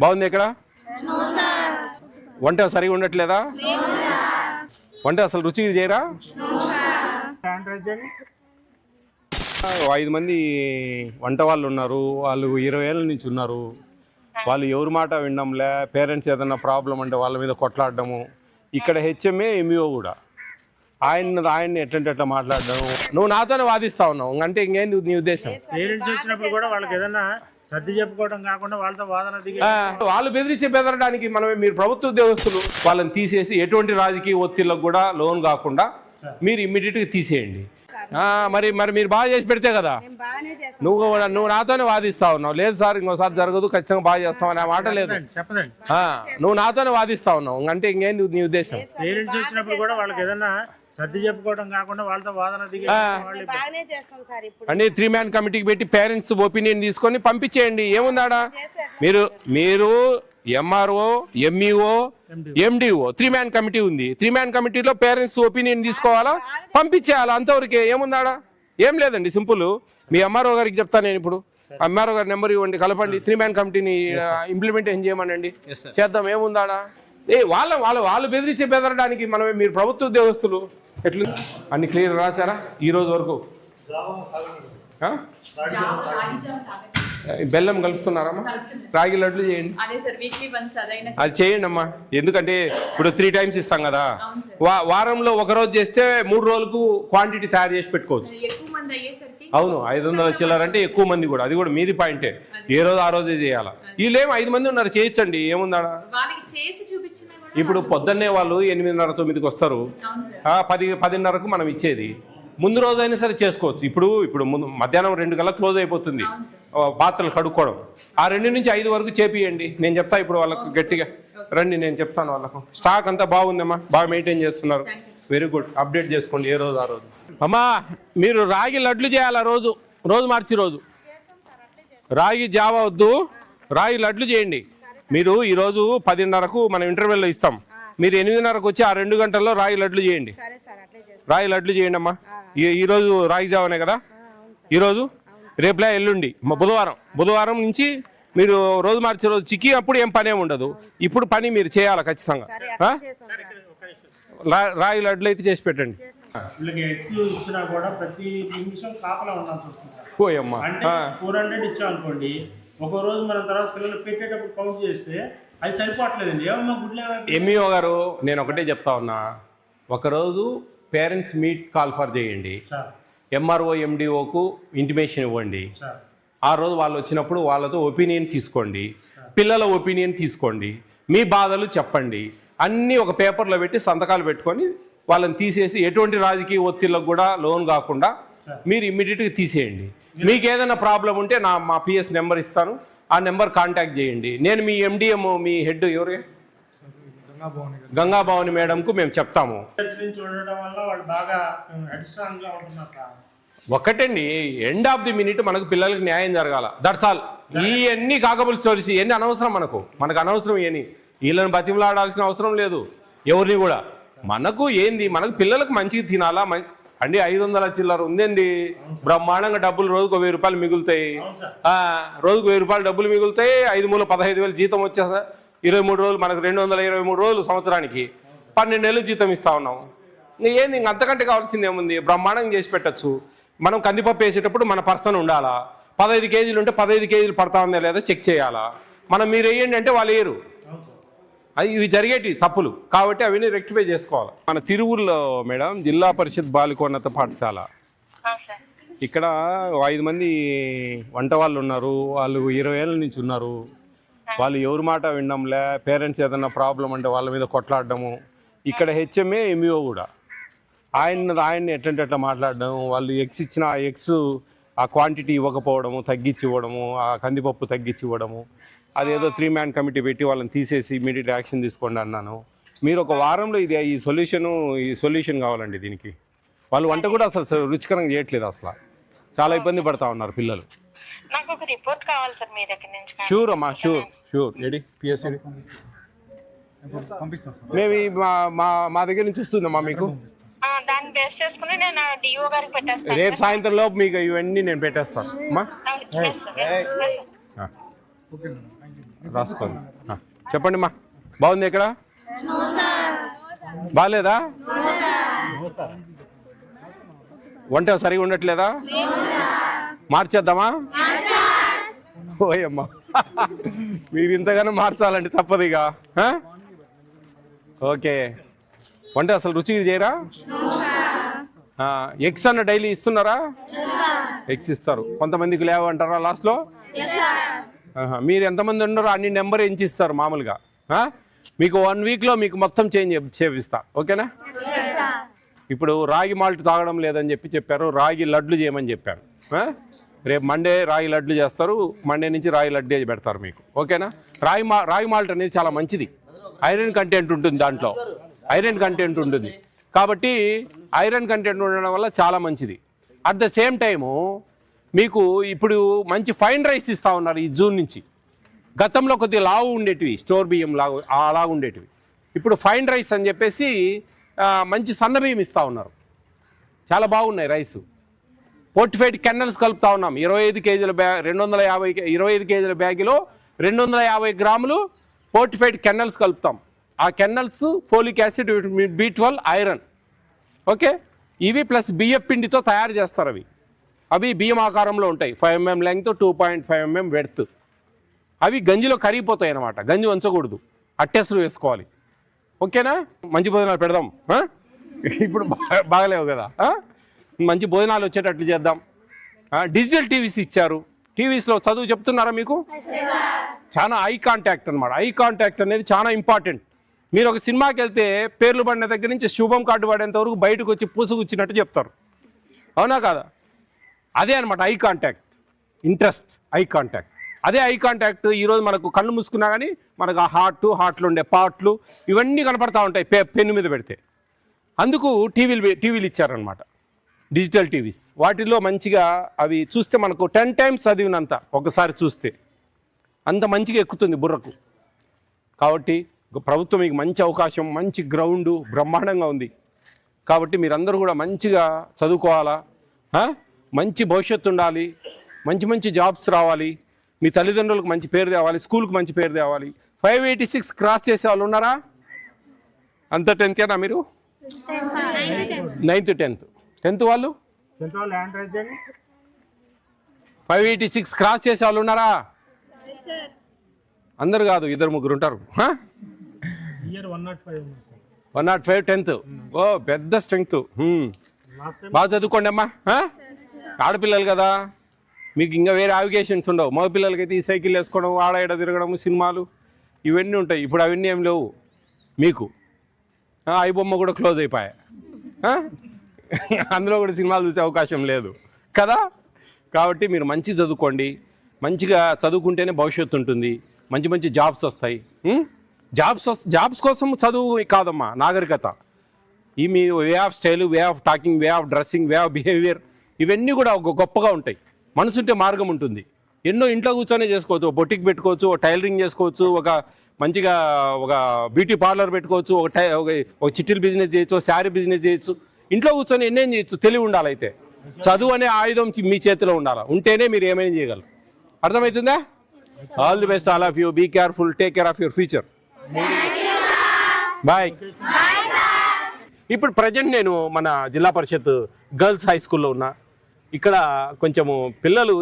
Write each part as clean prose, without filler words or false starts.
బాగుంది ఇక్కడ వంట సరిగా ఉండట్లేదా? వంట అసలు రుచి చేయరా? 5 మంది వంట వాళ్ళు ఉన్నారు. వాళ్ళు 20 ఏళ్ళ నుంచి ఉన్నారు. వాళ్ళు ఎవరి మాట వినడంలే. పేరెంట్స్ ఏదన్నా ప్రాబ్లం అంటే వాళ్ళ మీద కొట్లాడడము. ఇక్కడ హెచ్ఎంఏ ఎంఈఓ కూడా ఆయన్ని ఎట్లా మాట్లాడడం. నువ్వు నాతోనే వాదిస్తా ఉన్నావు అంటే ఇంకేంది నీ ఉద్దేశం? పేరెంట్స్ వచ్చినప్పుడు కూడా వాళ్ళకి ఏదన్నా సర్ది చెప్పుకోవడం కాకుండా వాళ్ళతో వాదన వాళ్ళు బెదరడానికి మీరు ప్రభుత్వ ఉద్యోగస్తులు వాళ్ళని తీసేసి ఎటువంటి రాజకీయ ఒత్తిళ్ళకు కూడా లోన్ కాకుండా మీరు ఇమ్మీడియట్గా తీసేయండి. మరి మీరు బాగా చేసి పెడితే కదా. నువ్వు నాతోనే వాదిస్తా ఉన్నావు. లేదు సార్ ఇంకోసారి జరగదు, ఖచ్చితంగా బాగా చేస్తావు అనే మాట లేదు. చెప్పదండి. నువ్వు నాతోనే వాదిస్తా ఉన్నావు అంటే ఇంకేంది నీ ఉద్దేశం? పేరెంట్స్ వచ్చినప్పుడు కూడా వాళ్ళకి ఏదన్నా సర్ది చెప్పుకోవడం కాకుండా వాళ్ళతో వాదన అంటే 3 మ్యాన్ కమిటీకి పెట్టి పేరెంట్స్ ఒపీనియన్ తీసుకొని పంపించేయండి. ఏముందాడా మీరు MRO, MEO, MDO 3 man committee ఉంది. 3 మ్యాన్ కమిటీలో పేరెంట్స్ ఒపీనియన్ తీసుకోవాలా, పంపించేయాలా, అంతవరకే. ఏముందాడా? ఏం లేదండి, సింపుల్. మీ ఎంఆర్ఓ గారికి చెప్తాను నేను ఇప్పుడు. ఎంఆర్ఓ గారి నెంబర్ ఇవ్వండి, కలపండి. 3 మ్యాన్ కమిటీని ఇంప్లిమెంటేషన్ చేయమనండి, చేద్దాం. ఏముందాడా? వాళ్ళు బెదరడానికి మీరు ప్రభుత్వ ఉద్యోగస్తులు ఎట్లు అన్ని క్లియర్ రాశారా ఈ రోజు వరకు? బెల్లం కలుపుతున్నారమ్మా? రాగి లడ్లు చేయండి. అది చేయండి అమ్మా. ఎందుకంటే ఇప్పుడు 3 టైమ్స్ ఇస్తాం కదా. వారంలో 1 రోజు చేస్తే 3 రోజులకు క్వాంటిటీ తయారు చేసి పెట్టుకోవచ్చు. అవును, 500 చిల్లరంటే ఎక్కువ మంది కూడా. అది కూడా మీది పాయింటే. ఏ రోజు ఆ రోజే చేయాలా. వీళ్ళేమో 5 మంది ఉన్నారు, చేయొచ్చండి. ఏముందా? ఇప్పుడు పొద్దున్నే వాళ్ళు 8:30, 9కి వస్తారు. 10:30కు మనం ఇచ్చేది. ముందు రోజైనా సరే చేసుకోవచ్చు. ఇప్పుడు ముందు మధ్యాహ్నం 2 గంటలకు క్లోజ్ అయిపోతుంది. పాత్రలు కడుక్కోవడం. ఆ 2 నుంచి 5 వరకు చేపియండి. నేను చెప్తా ఇప్పుడు వాళ్ళకు గట్టిగా రండి, నేను చెప్తాను వాళ్ళకు. స్టాక్ అంతా బాగుందమ్మా, బాగా మెయింటైన్ చేస్తున్నారు. Very good. అప్డేట్ చేసుకోండి ఏ రోజు ఆ రోజు. అమ్మా మీరు రాగి లడ్లు చేయాలా? రోజు మార్చి రోజు రాగి జావా వద్దు, రాగి లడ్లు చేయండి. మీరు ఈరోజు 10:30కు మనం ఇంటర్వెల్లో ఇస్తాం. మీరు 8:30కు వచ్చి ఆ 2 గంటల్లో రాగి లడ్లు చేయండి. రాగి లడ్లు చేయండి అమ్మా. ఈరోజు రాగి జావనే కదా ఈరోజు. రేపులే ఎల్లుండి బుధవారం నుంచి మీరు రోజు మార్చి రోజు చిక్కి అప్పుడు ఏం పని ఉండదు. ఇప్పుడు పని మీరు చేయాలి ఖచ్చితంగా. రాగి లడ్లు అయితే చేసి పెట్టండి. పోయమ్మా 400 ఇచ్చాం అనుకోండి, ఒక రోజు మనం తర్వాత పిల్లలు పెట్టేటప్పుడు కౌంట్ చేస్తే అది సరిపోవట్లేదండి. ఏమన్నా గుడ్లే. ఎంఈఓ గారు నేను ఒకటే చెప్తా ఉన్నా, ఒకరోజు పేరెంట్స్ మీట్ కాల్ ఫర్ చేయండి. ఎంఆర్ఓ, ఎండిఓకు ఇంటిమేషన్ ఇవ్వండి. ఆ రోజు వాళ్ళు వచ్చినప్పుడు వాళ్ళతో ఒపీనియన్ తీసుకోండి, పిల్లల ఒపీనియన్ తీసుకోండి, మీ బాధలు చెప్పండి. అన్నీ ఒక పేపర్లో పెట్టి సంతకాలు పెట్టుకొని వాళ్ళని తీసేసి ఎటువంటి రాజకీయ ఒత్తిళ్ళకు కూడా లోన్ కాకుండా మీరు ఇమ్మీడియట్గా తీసేయండి. మీకు ఏదైనా ప్రాబ్లం ఉంటే మా పిఎస్ నెంబర్ ఇస్తాను, ఆ నెంబర్ కాంటాక్ట్ చేయండి. నేను మీ ఎండిఎం, మీ హెడ్ ఎవరే, గంగాభవాని మేడంకు మేము చెప్తాము. ఒక్కటండి, ఎండ్ ఆఫ్ ది మినిట్ మనకు పిల్లలకి న్యాయం జరగాల. That's all. ఇవన్నీ కాకబుల్ స్టోరీస్ ఇవన్నీ అనవసరం. మనకు అనవసరం. ఇవన్నీ వీళ్ళని బతిమలాడాల్సిన అవసరం లేదు ఎవరిని కూడా. మనకు పిల్లలకు మంచిగా తినాలా అండి. 500 చిల్లర ఉందండి, బ్రహ్మాండంగా డబ్బులు రోజుకు 1000 రూపాయలు మిగులుతాయి. రోజుకు 1000 రూపాయలు డబ్బులు మిగులుతాయి. 5 మూల 15,000 జీతం వచ్చేసా 23 రోజులు, మనకు 223 రోజులు సంవత్సరానికి 12 నెలలు జీతం ఇస్తా ఉన్నాం. ఏంది అంతకంటే కావాల్సింది ఏముంది? బ్రహ్మాండంగా చేసి పెట్టచ్చు. మనం కందిపప్పు వేసేటప్పుడు మన పర్సన్ ఉండాలా. 15 కేజీలు ఉంటే 15 కేజీలు పడతా ఉందా లేదా చెక్ చేయాలా. మీరు వేయండి అంటే వాళ్ళు వేయరు. ఇవి జరిగేటి తప్పులు కాబట్టి అవిని రెక్టిఫై చేసుకోవాలి. మన తిరువురులో మేడం జిల్లా పరిషత్ బాలికోన్నత పాఠశాల, ఇక్కడ 5 మంది వంట వాళ్ళు ఉన్నారు. వాళ్ళు 20 ఏళ్ళ నుంచి ఉన్నారు. వాళ్ళు ఎవరి మాట వినడంలే. పేరెంట్స్ ఏదన్నా ప్రాబ్లం అంటే వాళ్ళ మీద కొట్లాడడము. ఇక్కడ హెచ్ఎంఏ, ఎంఈఓ కూడా ఆయన్ని ఎట్లా మాట్లాడడం. వాళ్ళు ఎగ్స్ ఇచ్చిన ఆ క్వాంటిటీ ఇవ్వకపోవడము, తగ్గించి ఇవ్వడము, ఆ కందిపప్పు తగ్గించి ఇవ్వడము. అదేదో 3 మ్యాన్ కమిటీ పెట్టి వాళ్ళని తీసేసి ఇమీడియట్ యాక్షన్ తీసుకోండి అన్నాను. మీరు ఒక వారంలో ఈ సొల్యూషన్ కావాలండి దీనికి. వాళ్ళు వంట కూడా అసలు రుచికరంగా చేయట్లేదు. అసలు చాలా ఇబ్బంది పడతా ఉన్నారు పిల్లలు. షూర్ అమ్మా, షూర్. ఏడి పిఎస్సి మేము మా దగ్గర నుంచి వస్తుందమ్మా మీకు. రేపు సాయంత్రం లోపు మీకు ఇవన్నీ నేను పెట్టేస్తాను అమ్మా. రాసుకోండి. చెప్పండి మా, బాగుంది ఇక్కడ? బాగాలేదా? వంట సరిగా ఉండట్లేదా? మార్చేద్దామా? ఓయమ్మా, మీరు ఇంతగానో మార్చాలంటే తప్పదు ఇక. ఓకే, వంట అసలు రుచిగా చేయరా? ఎగ్స్ అన్న డైలీ ఇస్తున్నారా? ఎగ్స్ ఇస్తారు. కొంతమందికి లేవంటారా లాస్ట్లో? మీరు ఎంతమంది ఉన్నారో అన్ని నెంబర్ ఎంచిస్తారు మామూలుగా. మీకు 1 వీక్లో మీకు మొత్తం చేపిస్తా. ఓకేనా? ఇప్పుడు రాగి మాల్ట్ తాగడం లేదని చెప్పారు, రాగి లడ్లు చేయమని చెప్పారు. రేపు మండే రాగి లడ్లు చేస్తారు, మండే నుంచి రాగి లడ్డే పెడతారు మీకు. ఓకేనా? రాగి మాల్ట్ అనేది చాలా మంచిది, ఐరన్ కంటెంట్ ఉంటుంది దాంట్లో, ఐరన్ కంటెంట్ ఉంటుంది. కాబట్టి ఐరన్ కంటెంట్ ఉండడం వల్ల చాలా మంచిది. అట్ ద సేమ్ టైము మీకు ఇప్పుడు మంచి ఫైన్ రైస్ ఇస్తూ ఉన్నారు ఈ జూన్ నుంచి. గతంలో కొద్దిగా లావు ఉండేటివి, స్టోర్ బియ్యం లావు అలా ఉండేటివి. ఇప్పుడు ఫైన్ రైస్ అని చెప్పేసి మంచి సన్న బియ్యం ఇస్తూ ఉన్నారు, చాలా బాగున్నాయి రైసు. పోర్టిఫైడ్ కెన్నల్స్ కలుపుతా ఉన్నాం. 25 కేజీల బ్యాగ్ 25 కేజీల బ్యాగ్లో 250 గ్రాములు పోర్టిఫైడ్ కెన్నల్స్ కలుపుతాం. ఆ kernels folic acid, vitamin B12, iron. Okay, ఇవి ప్లస్ బియ్యం పిండితో తయారు చేస్తారు. అవి బియ్యం ఆకారంలో ఉంటాయి, 5 mm లెంగ్త్, 2.5 mm వెడ్త్. అవి గంజిలో కరిగిపోతాయి అన్నమాట, గంజి వంచకూడదు, అట్టేసులు వేసుకోవాలి. ఓకేనా? మంచి భోజనాలు పెడదాం. ఇప్పుడు బాగలేవు కదా, మంచి భోజనాలు వచ్చేటట్లు చేద్దాం. డిజిటల్ టీవీస్ ఇచ్చారు. టీవీస్లో చదువు చెప్తున్నారా మీకు? చాలా ఐ కాంటాక్ట్ అనమాట. ఐ కాంటాక్ట్ అనేది చాలా ఇంపార్టెంట్. మీరు ఒక సినిమాకి వెళ్తే పేర్లు పడిన దగ్గర నుంచి శుభం కార్డు పడేంత వరకు బయటకు వచ్చి పూసుకొచ్చినట్టు చెప్తారు, అవునా కాదా? అదే అనమాట eye contact, interest, eye contact. అదే ఐ కాంటాక్ట్ ఈరోజు మనకు కళ్ళు మూసుకున్నా కానీ మనకు ఆ హార్ట్లో ఉండే పార్ట్లు ఇవన్నీ కనపడతా ఉంటాయి పెన్ను మీద పెడితే. అందుకు టీవీలు ఇచ్చారనమాట, డిజిటల్ టీవీస్. వాటిల్లో మంచిగా అవి చూస్తే మనకు 10 times చదివినంత ఒకసారి చూస్తే అంత మంచిగా ఎక్కుతుంది బుర్రకు. కాబట్టి ప్రభుత్వం మీకు మంచి అవకాశం, మంచి గ్రౌండు బ్రహ్మాండంగా ఉంది. కాబట్టి మీరందరూ కూడా మంచిగా చదువుకోవాలా, మంచి భవిష్యత్తు ఉండాలి, మంచి జాబ్స్ రావాలి, మీ తల్లిదండ్రులకు మంచి పేరు తేవాలి, స్కూల్కి మంచి పేరు తేవాలి. 586 క్రాస్ చేసే వాళ్ళు ఉన్నారా? అంత 10th మీరు? 9th 10th వాళ్ళు 586 క్రాస్ చేసే వాళ్ళు ఉన్నారా? అందరు కాదు, 2-3 ఉంటారు. 105 10th. ఓ పెద్ద స్ట్రెంగ్త్. బాగా చదువుకోండి అమ్మా. ఆడపిల్లలు కదా, మీకు ఇంకా వేరే అవిగేషన్స్ ఉండవు. మగ పిల్లలకైతే ఈ సైకిల్ వేసుకోవడం, ఆడ తిరగడం, సినిమాలు ఇవన్నీ ఉంటాయి. ఇప్పుడు అవన్నీ ఏం లేవు మీకు. ఐ బొమ్మ కూడా క్లోజ్ అయిపోయాయి, అందులో కూడా సినిమాలు చూసే అవకాశం లేదు కదా. కాబట్టి మీరు మంచి చదువుకోండి, మంచిగా చదువుకుంటేనే భవిష్యత్తు ఉంటుంది, మంచి జాబ్స్ వస్తాయి. జాబ్స్ కోసం చదువు కాదమ్మా, నాగరికత. ఈ మీ way of style, way of talking, way of dressing, way of behaviour ఇవన్నీ కూడా ఒక గొప్పగా ఉంటాయి. మనసుంటే మార్గం ఉంటుంది. ఎన్నో ఇంట్లో కూర్చొనే చేసుకోవచ్చు, ఒక బొటిక్ పెట్టుకోవచ్చు, ఒక టైలరింగ్ చేసుకోవచ్చు, ఒక మంచిగా ఒక బ్యూటీ పార్లర్ పెట్టుకోవచ్చు, ఒక చిట్టీల బిజినెస్ చేయొచ్చు, శారీ బిజినెస్ చేయొచ్చు. ఇంట్లో కూర్చొని ఎన్నేం చేయొచ్చు, తెలివి ఉండాలి. అయితే చదువు అనే ఆయుధం మీ చేతిలో ఉండాలి, ఉంటేనే మీరు ఏమైనా చేయగలరు. అర్థమవుతుందా? All the best all of you. Be careful, take care of your future. Bye. ఇప్పుడు ప్రజెంట్ నేను మన జిల్లా పరిషత్ గర్ల్స్ హై స్కూల్లో ఉన్నా. ఇక్కడ కొంచెము పిల్లలు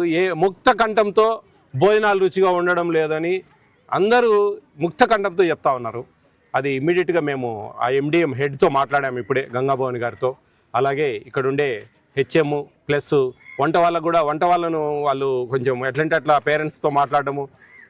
ముక్త కంఠంతో భోజనాలు రుచిగా ఉండడం లేదని అందరూ ముక్త కంఠంతో చెప్తా ఉన్నారు. అది ఇమ్మీడియట్గా మేము ఆ MDM హెడ్తో మాట్లాడాము ఇప్పుడే, గంగాభవన్ గారితో. అలాగే ఇక్కడ ఉండే HM ప్లస్ వంట వాళ్ళను వాళ్ళు కొంచెం ఎట్లంటే అట్లా పేరెంట్స్తో మాట్లాడడము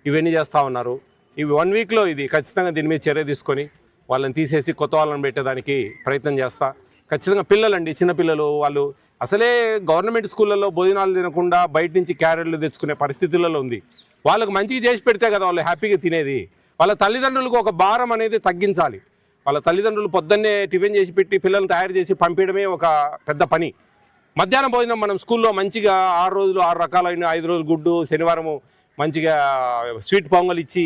ఇవన్నీ చేస్తూ ఉన్నారు. ఇవి 1 వీక్లో ఇది ఖచ్చితంగా దీని మీద చర్య తీసుకొని వాళ్ళని తీసేసి కొత్త వాళ్ళని పెట్టేదానికి ప్రయత్నం చేస్తా. ఖచ్చితంగా పిల్లలండి, చిన్నపిల్లలు వాళ్ళు అసలే గవర్నమెంట్ స్కూళ్ళల్లో భోజనాలు తినకుండా బయట నుంచి క్యారెట్లు తెచ్చుకునే పరిస్థితులలో ఉంది. వాళ్ళకు మంచిగా చేసి పెడితే కదా వాళ్ళు హ్యాపీగా తినేది. వాళ్ళ తల్లిదండ్రులకు ఒక భారం అనేది తగ్గించాలి. వాళ్ళ తల్లిదండ్రులు పొద్దున్నే టిఫిన్ చేసి పెట్టి పిల్లల్ని తయారు చేసి పంపించడమే ఒక పెద్ద పని. మధ్యాహ్నం భోజనం మనం స్కూల్లో మంచిగా 6 రోజులు 6 రకాలైన 5 రోజులు గుడ్డు, శనివారము మంచిగా స్వీట్ పొంగల్ ఇచ్చి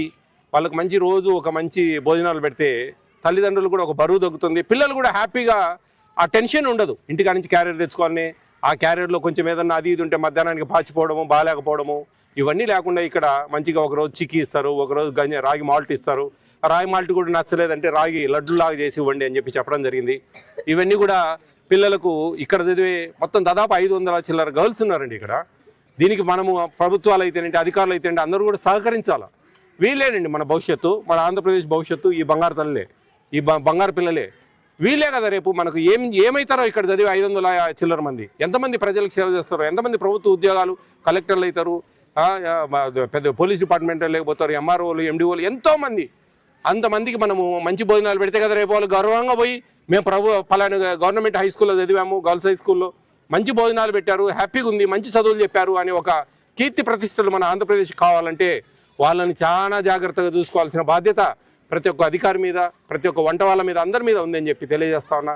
వాళ్ళకి మంచి రోజు ఒక మంచి భోజనాలు పెడితే తల్లిదండ్రులు కూడా ఒక బరువు తగ్గుతుంది. పిల్లలు కూడా హ్యాపీగా ఆ టెన్షన్ ఉండదు, ఇంటికా నుంచి క్యారియర్ తెచ్చుకోవాలని ఆ క్యారియర్లో కొంచెం ఏదన్నా అది ఇది ఉంటే మధ్యాహ్నానికి పాచిపోవడము బాగాలేకపోవడము ఇవన్నీ లేకుండా ఇక్కడ మంచిగా ఒకరోజు చిక్కీ ఇస్తారు, ఒకరోజు రాగి మాల్ట్ ఇస్తారు. ఆ రాగి మాల్ట్ కూడా నచ్చలేదంటే రాగి లడ్డులాగా చేసి ఇవ్వండి అని చెప్పి చెప్పడం జరిగింది. ఇవన్నీ కూడా పిల్లలకు ఇక్కడ చదివే మొత్తం దాదాపు 500 చిల్లర గర్ల్స్ ఉన్నారండి ఇక్కడ. దీనికి మనము ప్రభుత్వాలు అయితేనంటే అధికారులు అయితేనంటే అందరూ కూడా సహకరించాలి. వీళ్ళేనండి మన భవిష్యత్తు, మన ఆంధ్రప్రదేశ్ భవిష్యత్తు. ఈ బంగారు తల్లే, ఈ బంగారు పిల్లలే, వీళ్ళే కదా రేపు మనకు ఏమవుతారో ఇక్కడ చదివి 500 చిల్లర మంది. ఎంతమంది ప్రజలకు సేవ చేస్తారో, ఎంతమంది ప్రభుత్వ ఉద్యోగాలు, కలెక్టర్లు అవుతారు, పెద్ద పోలీస్ డిపార్ట్మెంట్ లేకపోతారు, ఎంఆర్ఓలు, ఎండిఓలు, ఎంతోమంది. అంతమందికి మనము మంచి భోజనాలు పెడితే కదా రేపు వాళ్ళు గర్వంగా పోయి మేము పలానా గవర్నమెంట్ హై స్కూల్లో చదివాము, గర్ల్స్ హై స్కూల్లో మంచి భోజనాలు పెట్టారు, హ్యాపీగా ఉంది, మంచి చదువులు చెప్పారు అని ఒక కీర్తి ప్రతిష్టలు మన ఆంధ్రప్రదేశ్ కావాలంటే వాళ్ళని చాలా జాగ్రత్తగా చూసుకోవాల్సిన బాధ్యత ప్రతి ఒక్క అధికారి మీద, ప్రతి ఒక్క వంట వాళ్ళ మీద, అందరి మీద ఉందని చెప్పి తెలియజేస్తా ఉన్నా.